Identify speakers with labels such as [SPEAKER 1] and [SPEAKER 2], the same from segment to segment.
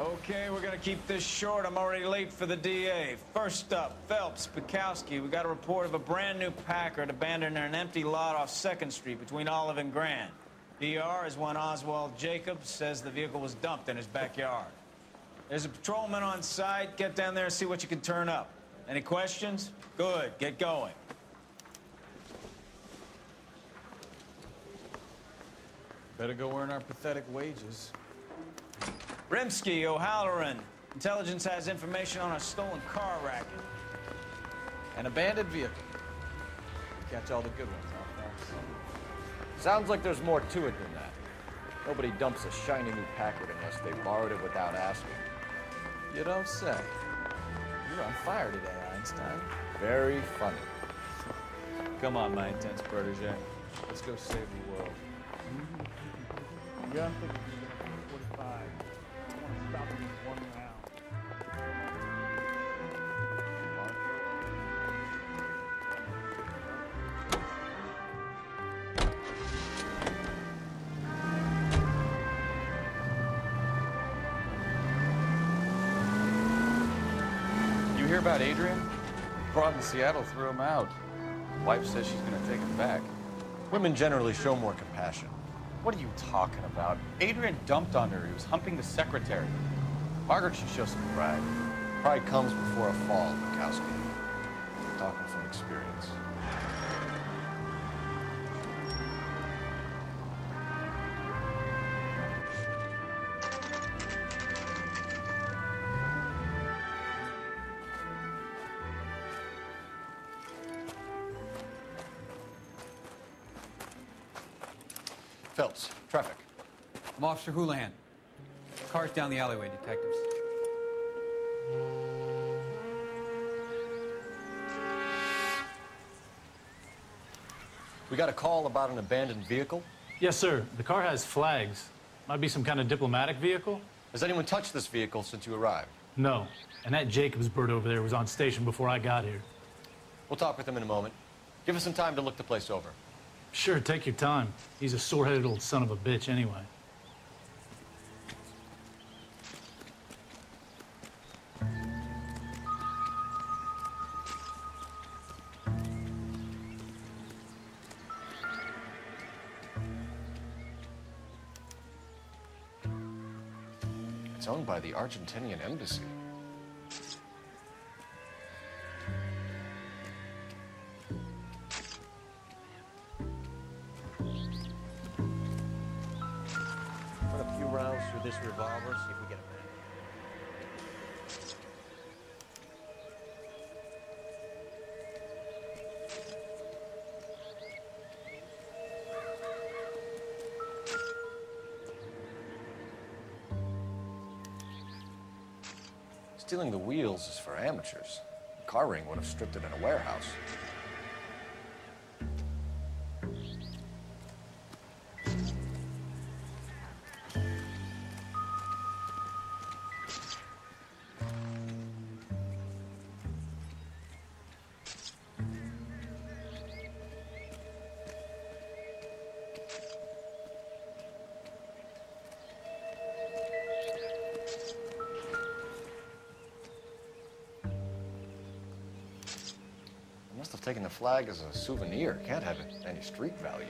[SPEAKER 1] Okay, we're gonna keep this short. I'm already late for the DA. First up, Phelps, Bukowski. We got a report of a brand new Packard abandoned in an empty lot off 2nd Street between Olive and Grand. DR is one Oswald Jacobs says the vehicle was dumped in his backyard. There's a patrolman on site. Get down there and see what you can turn up. Any questions? Good, get going. Better go earn our pathetic wages. Rimsky, O'Halloran. Intelligence has information on a stolen car racket. An abandoned vehicle. Catch all the good ones, huh, Phelps?
[SPEAKER 2] Sounds like there's more to it than that. Nobody dumps a shiny new Packard unless they borrowed it without asking.
[SPEAKER 1] You don't say. You're on fire today, Einstein.
[SPEAKER 2] Very funny.
[SPEAKER 1] Come on, my intense protege. Let's go save the world.
[SPEAKER 3] Yeah, I'm thinking you're going to 45. I want to stop him in 1 round.
[SPEAKER 4] You hear about Adrian? Broad in Seattle threw him out. Wife says she's gonna take him back.
[SPEAKER 2] Women generally show more compassion.
[SPEAKER 4] What are you talking about? Adrian dumped on her. He was humping the secretary. Margaret should show some pride.
[SPEAKER 2] Pride comes before a fall, Bukowski. Talking from experience. Phelps, traffic.
[SPEAKER 5] I'm Officer Houlihan. Car's down the alleyway, detectives.
[SPEAKER 2] We got a call about an abandoned vehicle.
[SPEAKER 6] Yes, sir. The car has flags. Might be some kind of diplomatic vehicle.
[SPEAKER 2] Has anyone touched this vehicle since you arrived?
[SPEAKER 6] No. And that Jacobs bird over there was on station before I got here.
[SPEAKER 2] We'll talk with him in a moment. Give us some time to look the place over.
[SPEAKER 6] Sure, take your time. He's a sore-headed old son of a bitch anyway.
[SPEAKER 2] It's owned by the Argentinian embassy. Run a few rounds through this revolver, see if we get a man. Stealing the wheels is for amateurs. The car ring would have stripped it in a warehouse. Must have taken the flag as a souvenir. Can't have any street value.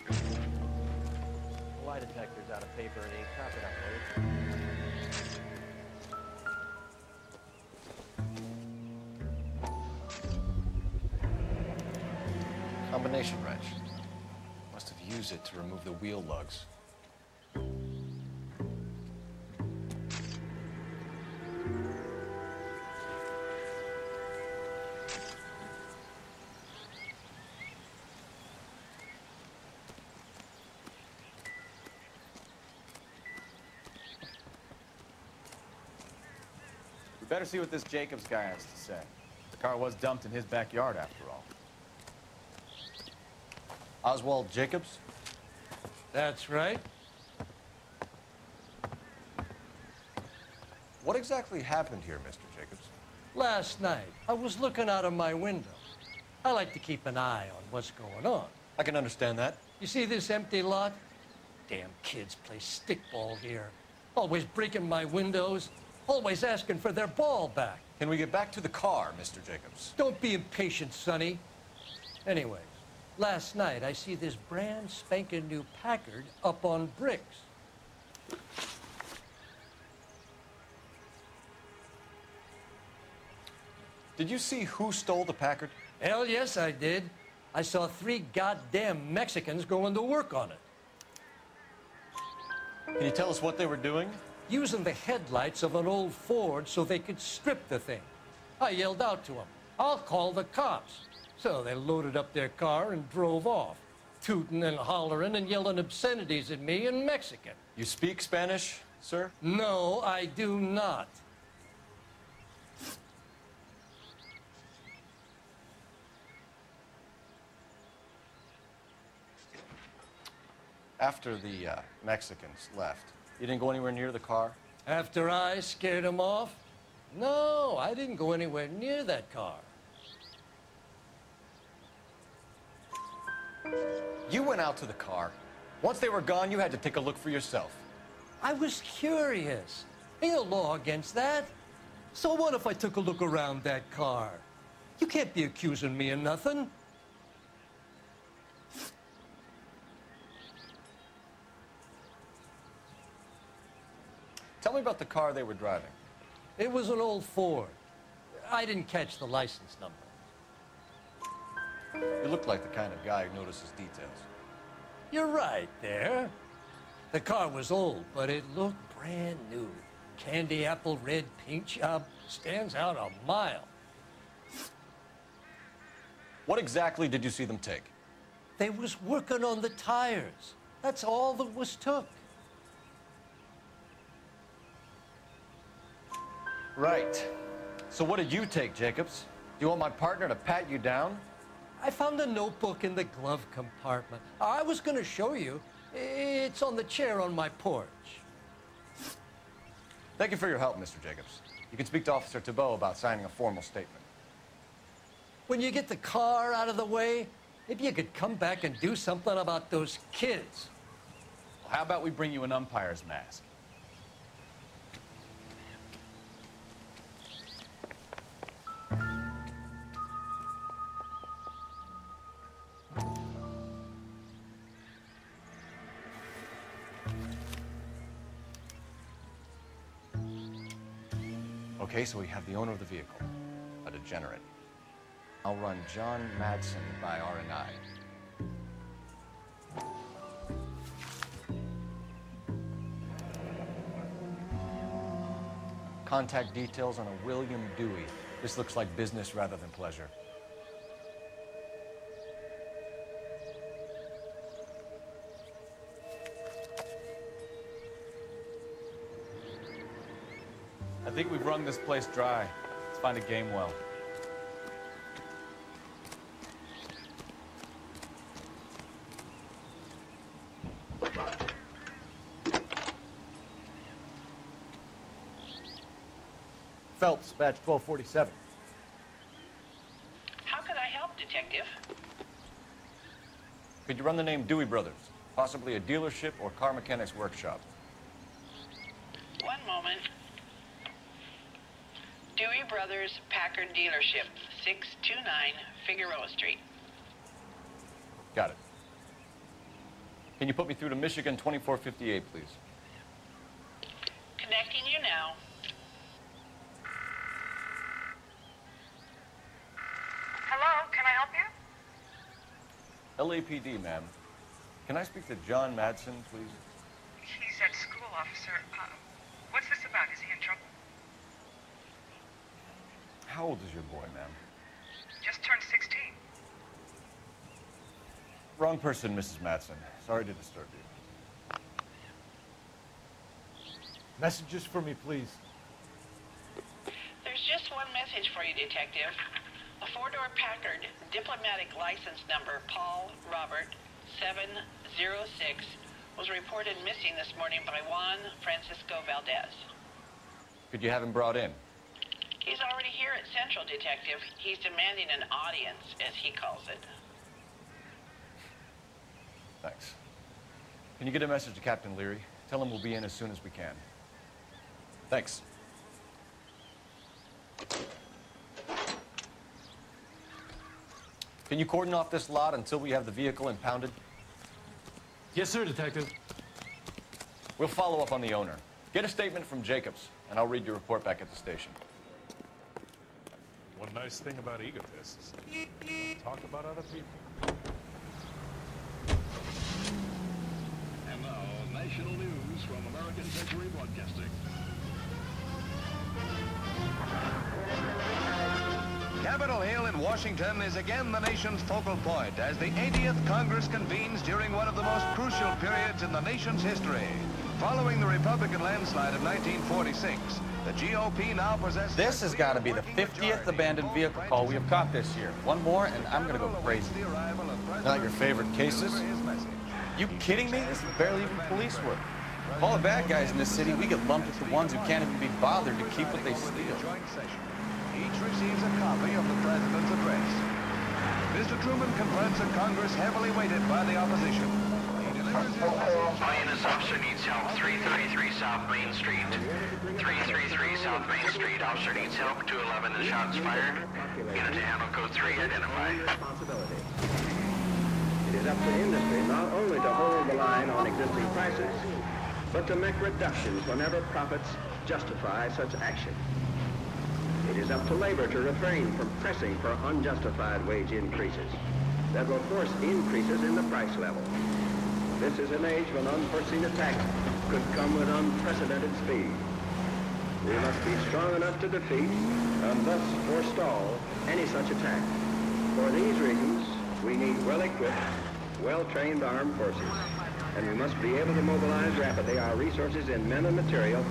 [SPEAKER 2] The lie detector's out of paper and ink. Copy that, please. Combination wrench. Must have used it to remove the wheel lugs.
[SPEAKER 4] We better see what this Jacobs guy has to say. The car was dumped in his backyard after all.
[SPEAKER 2] Oswald Jacobs?
[SPEAKER 7] That's right.
[SPEAKER 2] What exactly happened here, Mr. Jacobs?
[SPEAKER 7] Last night, I was looking out of my window. I like to keep an eye on what's going on.
[SPEAKER 2] I can understand that.
[SPEAKER 7] You see this empty lot? Damn kids play stickball here. Always breaking my windows, always asking for their ball back.
[SPEAKER 2] Can we get back to the car, Mr. Jacobs?
[SPEAKER 7] Don't be impatient, Sonny. Anyways, last night I see this brand spanking new Packard up on bricks.
[SPEAKER 2] Did you see who stole the Packard?
[SPEAKER 7] Hell yes, I did. I saw 3 goddamn Mexicans going to work on it.
[SPEAKER 2] Can you tell us what they were doing?
[SPEAKER 7] Using the headlights of an old Ford so they could strip the thing. I yelled out to them, "I'll call the cops." So they loaded up their car and drove off, tooting and hollering and yelling obscenities at me in Mexican.
[SPEAKER 2] You speak Spanish, sir?
[SPEAKER 7] No, I do not.
[SPEAKER 2] After the Mexicans left, you didn't go anywhere near the car?
[SPEAKER 7] After I scared them off? No, I didn't go anywhere near that car.
[SPEAKER 2] You went out to the car. Once they were gone, you had to take a look for yourself.
[SPEAKER 7] I was curious. Ain't no law against that. So what if I took a look around that car? You can't be accusing me of nothing.
[SPEAKER 2] Tell me about the car they were driving.
[SPEAKER 7] It was an old Ford. I didn't catch the license number.
[SPEAKER 2] You look like the kind of guy who notices details.
[SPEAKER 7] You're right there. The car was old, but it looked brand new. Candy apple red paint job stands out a mile.
[SPEAKER 2] What exactly did you see them take?
[SPEAKER 7] They was working on the tires. That's all that was took.
[SPEAKER 2] Right. So what did you take, Jacobs? Do you want my partner to pat you down?
[SPEAKER 7] I found a notebook in the glove compartment. I was going to show you. It's on the chair on my porch.
[SPEAKER 2] Thank you for your help, Mr. Jacobs. You can speak to Officer Thibault about signing a formal statement.
[SPEAKER 7] When you get the car out of the way, maybe you could come back and do something about those kids.
[SPEAKER 4] Well, how about we bring you an umpire's mask?
[SPEAKER 2] Okay, so we have the owner of the vehicle, a degenerate. I'll run John Madsen by R&I. Contact details on a William Dewey. This looks like business rather than pleasure.
[SPEAKER 4] I think we've wrung this place dry. Let's find a game well.
[SPEAKER 2] Phelps, badge 1247.
[SPEAKER 8] How can I help, Detective?
[SPEAKER 2] Could you run the name Dewey Brothers? Possibly a dealership or car mechanics workshop.
[SPEAKER 8] One moment. Dewey Brothers Packard Dealership, 629 Figueroa Street.
[SPEAKER 2] Got it. Can you put me through to Michigan 2458, please?
[SPEAKER 8] Connecting you now.
[SPEAKER 9] Hello, can I help you?
[SPEAKER 2] LAPD, ma'am. Can I speak to John Madsen, please?
[SPEAKER 9] He's at school, officer. What's this about? Is he in trouble?
[SPEAKER 2] How old is your boy, ma'am?
[SPEAKER 9] Just turned 16.
[SPEAKER 2] Wrong person, Mrs. Madsen. Sorry to disturb you.
[SPEAKER 6] Messages for me, please.
[SPEAKER 8] There's just one message for you, Detective. A four-door Packard, diplomatic license number Paul Robert 706, was reported missing this morning by Juan Francisco Valdez.
[SPEAKER 2] Could you have him brought in?
[SPEAKER 8] He's already here at Central, Detective. He's demanding an audience, as he calls it.
[SPEAKER 2] Thanks. Can you get a message to Captain Leary? Tell him we'll be in as soon as we can. Thanks. Can you cordon off this lot until we have the vehicle impounded?
[SPEAKER 6] Yes, sir, Detective.
[SPEAKER 2] We'll follow up on the owner. Get a statement from Jacobs, and I'll read your report back at the station.
[SPEAKER 10] One nice thing about egotists, don't talk about other people.
[SPEAKER 11] And now, national news from American Century Broadcasting.
[SPEAKER 12] Capitol Hill in Washington is again the nation's focal point as the 80th Congress convenes during one of the most crucial periods in the nation's history. Following the Republican landslide of 1946, the GOP now possesses...
[SPEAKER 4] This has got to be the 50th abandoned vehicle call we have caught this year. One more, and I'm going to go crazy.
[SPEAKER 2] Not your favorite cases?
[SPEAKER 4] You kidding me? This is barely even police work. Of all the bad guys in this city, we get lumped with the ones who can't even be bothered to keep what they steal.
[SPEAKER 12] Each receives a copy of the President's address. Mr. Truman confronts a Congress heavily weighted by the opposition.
[SPEAKER 13] Lioness officer needs help. 333 South Main Street. 333 South Main Street. Officer needs help. 211 and shots fired. Unit to handle code 3 identified.
[SPEAKER 14] It is up to industry not only to hold the line on existing prices, but to make reductions whenever profits justify such action. It is up to labor to refrain from pressing for unjustified wage increases that will force increases in the price level. This is an age when unforeseen attacks could come with unprecedented speed. We must be strong enough to defeat and thus forestall any such attack. For these reasons, we need well-equipped, well-trained armed forces, and we must be able to mobilize rapidly our resources in men and material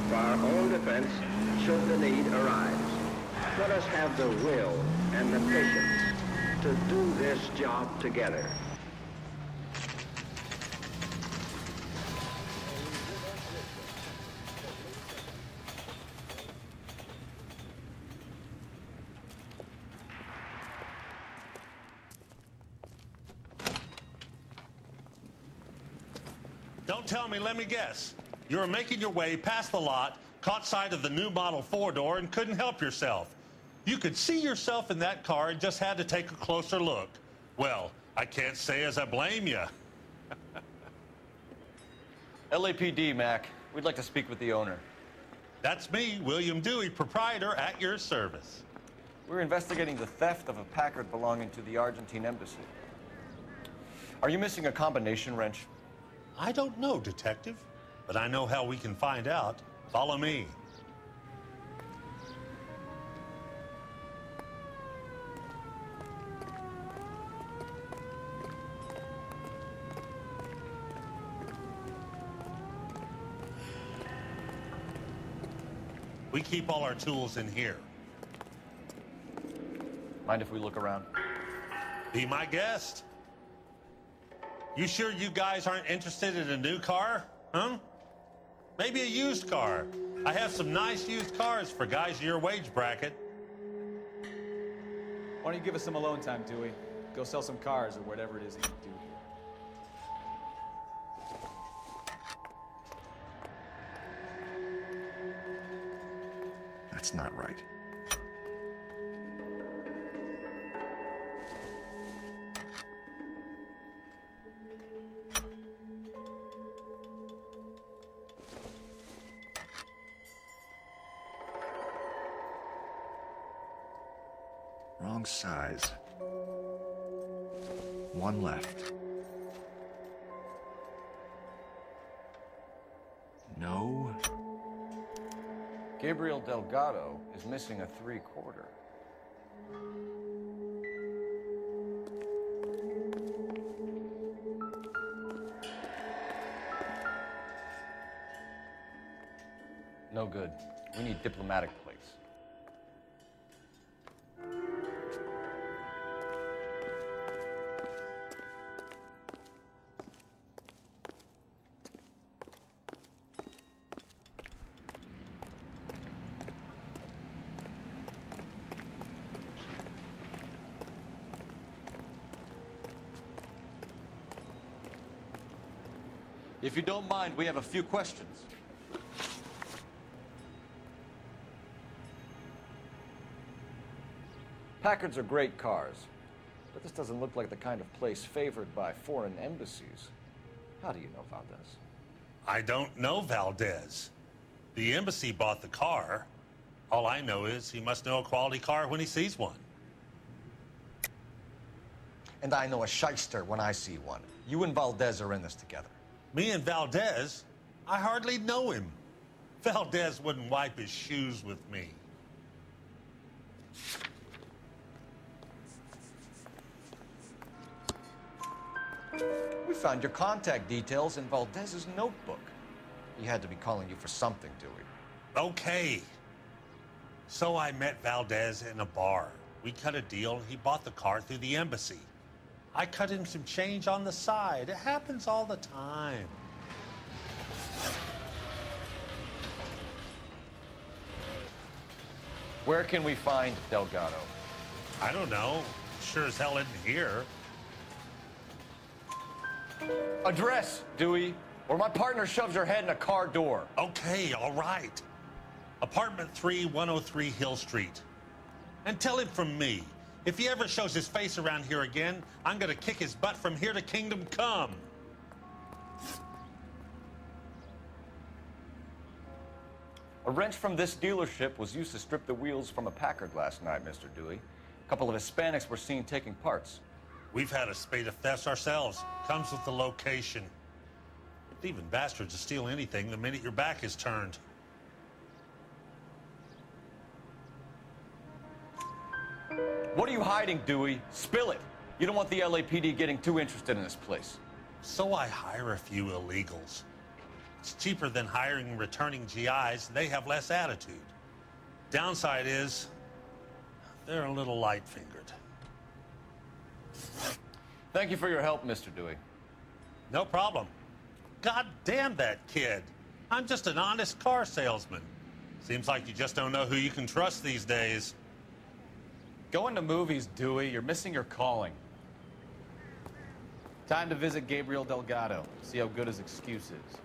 [SPEAKER 14] for our own defense should the need arise. Let us have the will and the patience to do this job together.
[SPEAKER 15] Don't tell me, let me guess. You were making your way past the lot, caught sight of the new model four-door, and couldn't help yourself. You could see yourself in that car and just had to take a closer look. Well, I can't say as I blame you.
[SPEAKER 2] LAPD, Mac. We'd like to speak with the owner.
[SPEAKER 15] That's me, William Dewey, proprietor, at your service.
[SPEAKER 2] We're investigating the theft of a Packard belonging to the Argentine embassy. Are you missing a combination wrench?
[SPEAKER 15] I don't know, Detective, but I know how we can find out. Follow me. We keep all our tools in here.
[SPEAKER 2] Mind if we look around?
[SPEAKER 15] Be my guest. You sure you guys aren't interested in a new car? Huh? Maybe a used car. I have some nice used cars for guys in your wage bracket.
[SPEAKER 5] Why don't you give us some alone time, Dewey? Go sell some cars or whatever it is that you do here.
[SPEAKER 16] That's not right. Wrong size. One left. No.
[SPEAKER 2] Gabriel Delgado is missing a 3/4. No good. We need diplomatic plates. If you don't mind, we have a few questions. Packards are great cars, but this doesn't look like the kind of place favored by foreign embassies. How do you know Valdez?
[SPEAKER 15] I don't know Valdez. The embassy bought the car. All I know is he must know a quality car when he sees one.
[SPEAKER 2] And I know a shyster when I see one. You and Valdez are in this together.
[SPEAKER 15] Me and Valdez? I hardly know him. Valdez wouldn't wipe his shoes with me.
[SPEAKER 2] We found your contact details in Valdez's notebook. He had to be calling you for something, Dewey.
[SPEAKER 15] Okay. So I met Valdez in a bar. We cut a deal and he bought the car through the embassy. I cut him some change on the side. It happens all the time.
[SPEAKER 2] Where can we find Delgado?
[SPEAKER 15] I don't know. Sure as hell isn't here.
[SPEAKER 2] Address, Dewey, or my partner shoves her head in a car door.
[SPEAKER 15] Okay, all right. Apartment 3, 103 Hill Street. And tell him from me, if he ever shows his face around here again, I'm gonna kick his butt from here to Kingdom Come.
[SPEAKER 2] A wrench from this dealership was used to strip the wheels from a Packard last night, Mr. Dewey. A couple of Hispanics were seen taking parts.
[SPEAKER 15] We've had a spate of thefts ourselves. Comes with the location. It's even bastards to steal anything the minute your back is turned.
[SPEAKER 2] What are you hiding, Dewey? Spill it. You don't want the LAPD getting too interested in this place.
[SPEAKER 15] So I hire a few illegals. It's cheaper than hiring returning GIs, and they have less attitude. Downside is, they're a little light-fingered.
[SPEAKER 2] Thank you for your help, Mr. Dewey.
[SPEAKER 15] No problem. God damn that kid. I'm just an honest car salesman. Seems like you just don't know who you can trust these days.
[SPEAKER 5] Going to movies, Dewey. You're missing your calling. Time to visit Gabriel Delgado. See how good his excuse is.